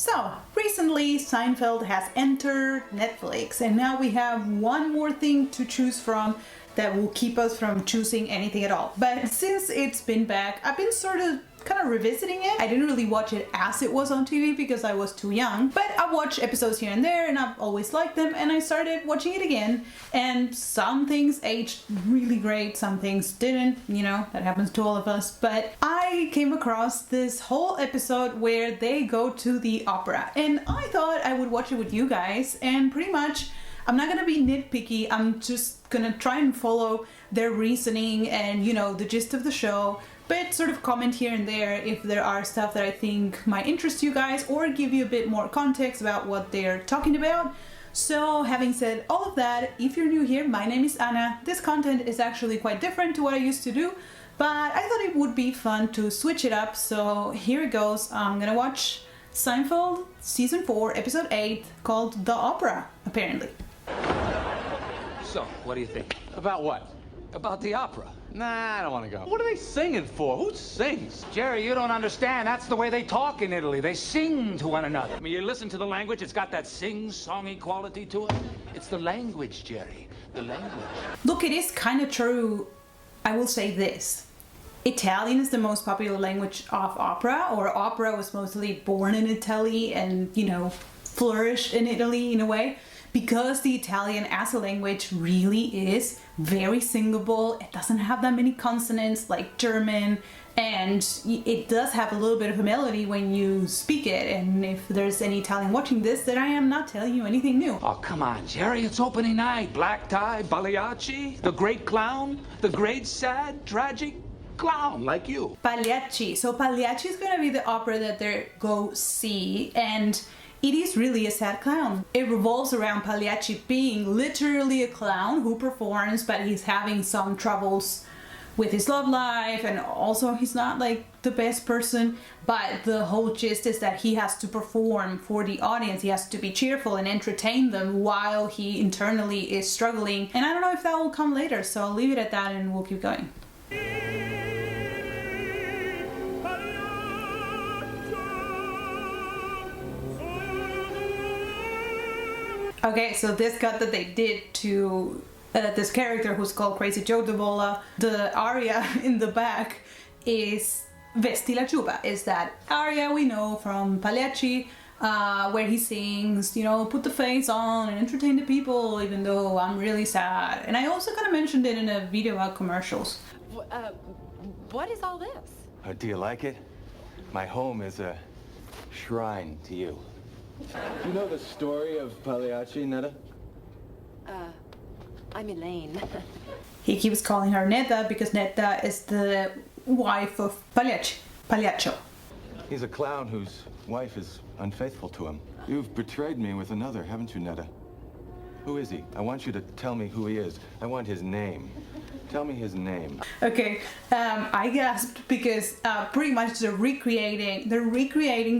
So, recently Seinfeld has entered Netflix, and now we have one more thing to choose from that will keep us from choosing anything at all. But since it's been back, I've been sort of kind of revisiting it. I didn't really watch it as it was on TV because I was too young, but I watched episodes here and there and I've always liked them, and I started watching it again, and some things aged really great, some things didn't, you know, that happens to all of us. But I came across this whole episode where they go to the opera, and I thought I would watch it with you guys, and pretty much I'm not gonna be nitpicky, I'm just gonna try and follow their reasoning and, you know, the gist of the show, but sort of comment here and there if there are stuff that I think might interest you guys or give you a bit more context about what they're talking about. So having said all of that, if you're new here, my name is Anna. This content is actually quite different to what I used to do, but I thought it would be fun to switch it up, so here it goes. I'm gonna watch Seinfeld season 4 episode 8 called The Opera, apparently. So, what do you think? About what? About the opera? Nah, I don't want to go. What are they singing for? Who sings? Jerry, you don't understand. That's the way they talk in Italy. They sing to one another. I mean, you listen to the language, it's got that sing-songy quality to it. It's the language, Jerry. The language. Look, it is kind of true. I will say this. Italian is the most popular language of opera, or opera was mostly born in Italy and, you know, flourished in Italy in a way, because the Italian as a language really is very singable. It doesn't have that many consonants like German, and it does have a little bit of a melody when you speak it. And if there's any Italian watching this, then I am not telling you anything new. Oh, come on, Jerry. It's opening night. Black tie, Pagliacci, the great clown, the great, sad, tragic clown like you. Pagliacci. So Pagliacci is going to be the opera that they go see, and it is really a sad clown. It revolves around Pagliacci being literally a clown who performs, but he's having some troubles with his love life, and also he's not like the best person. But the whole gist is that he has to perform for the audience. He has to be cheerful and entertain them while he internally is struggling. And I don't know if that will come later, so I'll leave it at that and we'll keep going. Okay, so this cut that they did to this character who's called Crazy Joe Davola, the aria in the back is Vesti la Giuba, is that aria we know from Pagliacci, where he sings, you know, put the face on and entertain the people even though I'm really sad. And I also kind of mentioned it in a video about commercials. What is all this? Do you like it? My home is a shrine to you. You know the story of Pagliacci, Nedda? I'm Elaine. He keeps calling her Nedda because Nedda is the wife of Pagliacci. Pagliaccio. He's a clown whose wife is unfaithful to him. You've betrayed me with another, haven't you, Nedda? Who is he? I want you to tell me who he is. I want his name. Tell me his name. Okay, I gasped because pretty much they're recreating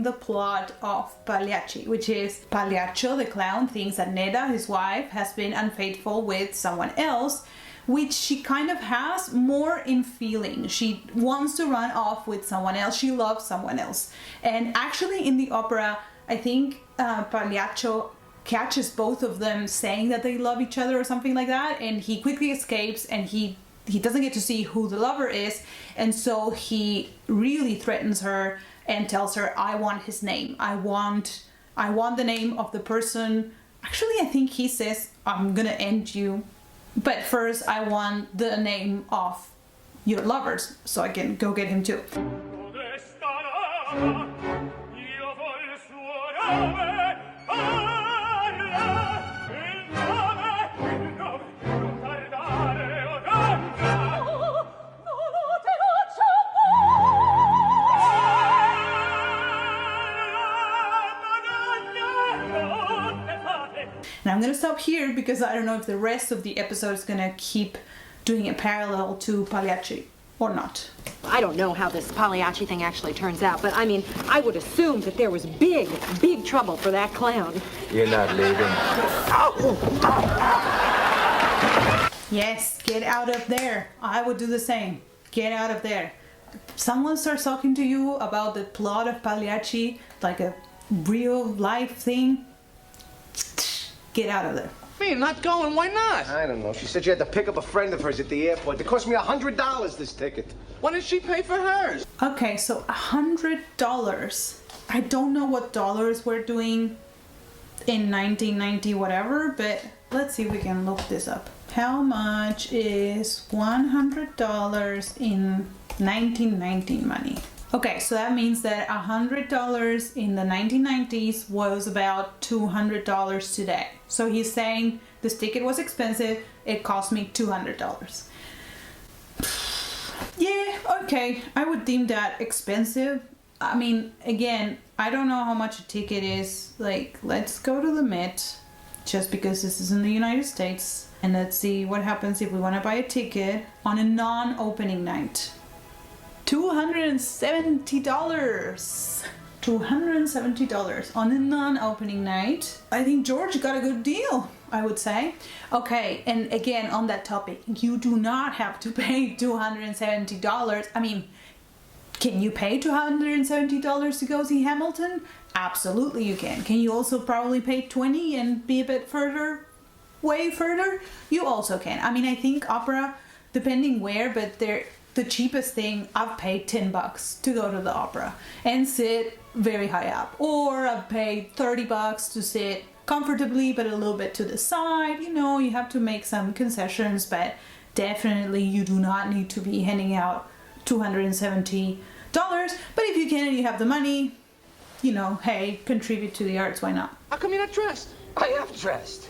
the plot of Pagliacci, which is Pagliaccio, the clown, thinks that Nedda, his wife, has been unfaithful with someone else, which she kind of has more in feeling. She wants to run off with someone else. She loves someone else. And actually in the opera, I think Pagliaccio catches both of them saying that they love each other or something like that, and he quickly escapes, and he doesn't get to see who the lover is, and so he really threatens her and tells her, I want his name. I want the name of the person. Actually, I think he says, I'm gonna end you, but first I want the name of your lovers so I can go get him too. And I'm gonna stop here because I don't know if the rest of the episode is gonna keep doing a parallel to Pagliacci or not. I don't know how this Pagliacci thing actually turns out, but I mean, I would assume that there was big trouble for that clown. You're not leaving. Yes, get out of there. I would do the same. Get out of there. Someone starts talking to you about the plot of Pagliacci, like a real life thing, get out of there. Me, not going? Why not? I don't know. She said she had to pick up a friend of hers at the airport. It cost me $100, this ticket. Why did she pay for hers? Okay, so $100. I don't know what dollars we're doing in 1990 whatever, but let's see if we can look this up. How much is $100 in 1990 money? Okay, so that means that $100 in the 1990s was about $200 today. So he's saying this ticket was expensive, it cost me $200. Yeah, okay, I would deem that expensive. I mean, again, I don't know how much a ticket is. Like, let's go to the Met, just because this is in the United States, and let's see what happens if we want to buy a ticket on a non-opening night. $270. $270 on a non-opening night. I think George got a good deal, I would say. Okay, and again, on that topic, you do not have to pay $270. I mean, can you pay $270 to go see Hamilton? Absolutely you can. Can you also probably pay $20 and be a bit further, way further? You also can. I mean, I think opera, depending where, but the cheapest thing, I've paid $10 to go to the opera and sit very high up. Or I've paid $30 to sit comfortably but a little bit to the side. You know, you have to make some concessions, but definitely you do not need to be handing out $270. But if you can and you have the money, you know, hey, contribute to the arts, why not? How come you're not dressed? I am dressed.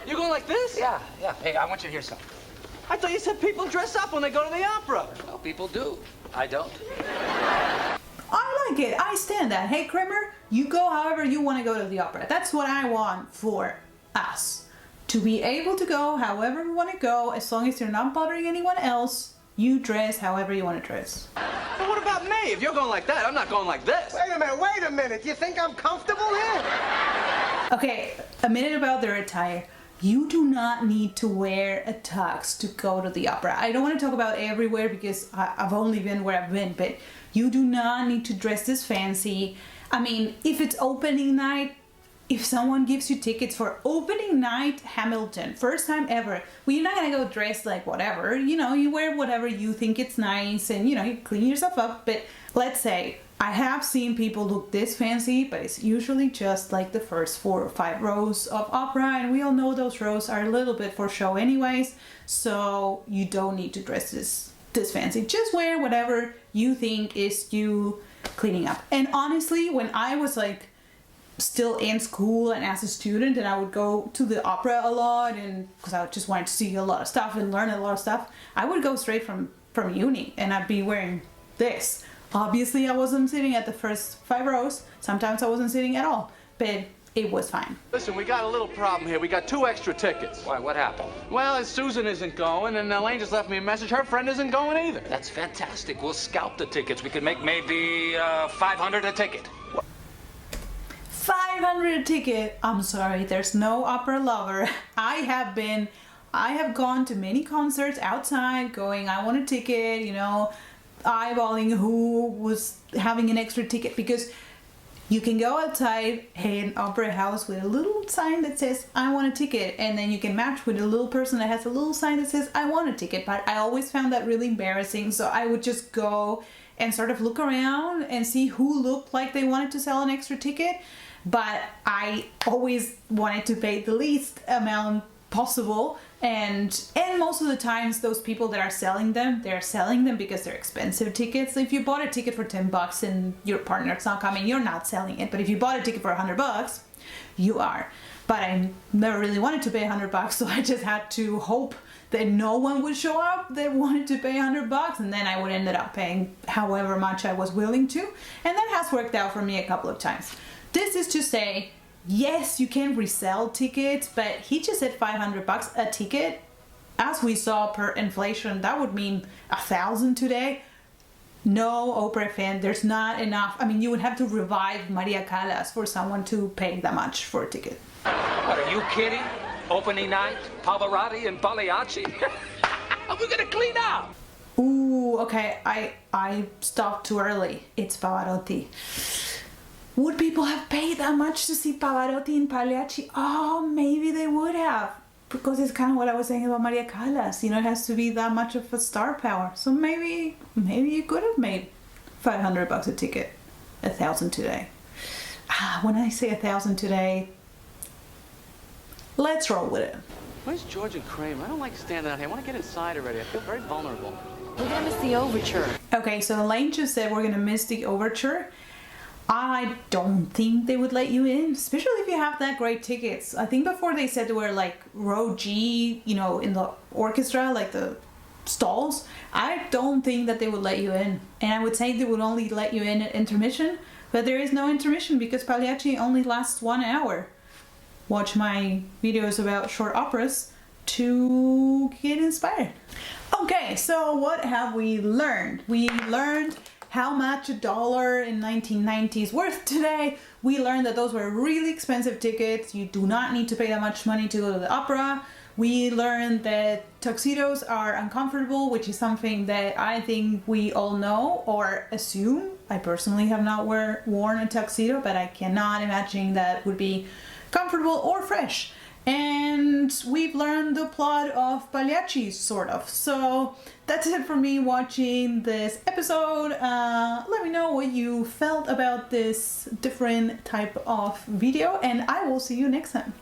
You going like this? Yeah. Hey, I want you to hear something. I thought you said people dress up when they go to the opera. Well, people do. I don't. I like it. I stand that. Hey, Kramer, you go however you want to go to the opera. That's what I want for us. To be able to go however we want to go, as long as you're not bothering anyone else, you dress however you want to dress. But what about me? If you're going like that, I'm not going like this. Wait a minute. You think I'm comfortable here? Okay, a minute about their attire. You do not need to wear a tux to go to the opera. I don't want to talk about everywhere because I've only been where I've been, but you do not need to dress this fancy. I mean, if it's opening night, if someone gives you tickets for opening night Hamilton, first time ever, well, you're not gonna go dressed like whatever. You know, you wear whatever you think it's nice and, you know, you clean yourself up. But let's say, I have seen people look this fancy, but it's usually just like the first 4 or 5 rows of opera, and we all know those rows are a little bit for show anyways, so you don't need to dress this fancy. Just wear whatever you think is you cleaning up. And honestly, when I was like still in school and as a student, and I would go to the opera a lot, and because I just wanted to see a lot of stuff and learn a lot of stuff, I would go straight from uni and I'd be wearing this. Obviously, I wasn't sitting at the first 5 rows. Sometimes I wasn't sitting at all, but it was fine. Listen, we got a little problem here. We got 2 extra tickets. Why, what happened? Well, Susan isn't going, and Elaine just left me a message. Her friend isn't going either. That's fantastic. We'll scalp the tickets. We could make maybe $500 a ticket. $500 a ticket. I'm sorry, there's no opera lover. I have gone to many concerts outside going, I want a ticket, you know, eyeballing who was having an extra ticket, because you can go outside an opera house with a little sign that says I want a ticket, and then you can match with a little person that has a little sign that says I want a ticket. But I always found that really embarrassing, so I would just go and sort of look around and see who looked like they wanted to sell an extra ticket, but I always wanted to pay the least amount possible. And most of the times those people that are selling them, they're selling them because they're expensive tickets. If you bought a ticket for $10 and your partner's not coming, you're not selling it. But if you bought a ticket for $100, you are. But I never really wanted to pay $100, so I just had to hope that no one would show up that wanted to pay $100, and then I would end up paying however much I was willing to. And that has worked out for me a couple of times. This is to say, yes, you can resell tickets, but he just said $500 a ticket. As we saw per inflation, that would mean $1,000 today. No opera fan, there's not enough. I mean, you would have to revive Maria Callas for someone to pay that much for a ticket. What, are you kidding? Opening night, Pavarotti and Pagliacci? How are we gonna clean up? Ooh, okay, I stopped too early. It's Pavarotti. Would people have paid that much to see Pavarotti and Pagliacci? Oh, maybe they would have. Because it's kind of what I was saying about Maria Callas. You know, it has to be that much of a star power. So maybe you could have made $500 a ticket. 1,000 today. When I say 1,000 today, let's roll with it. Where's George and Kramer? I don't like standing out here. I want to get inside already. I feel very vulnerable. We're gonna miss the overture. Okay, so Elaine just said we're gonna miss the overture. I don't think they would let you in, especially if you have that great tickets. I think before they said they were like row G, you know, in the orchestra, like the stalls. I don't think that they would let you in. And I would say they would only let you in at intermission, but there is no intermission because Pagliacci only lasts 1 hour. Watch my videos about short operas to get inspired. Okay, so what have we learned? We learned how much $1 in 1990 is worth today. We learned that those were really expensive tickets. You do not need to pay that much money to go to the opera. We learned that tuxedos are uncomfortable, which is something that I think we all know or assume. I personally have not worn a tuxedo, but I cannot imagine that would be comfortable or fresh. And we've learned the plot of Pagliacci, sort of. So that's it for me watching this episode. Let me know what you felt about this different type of video, and I will see you next time.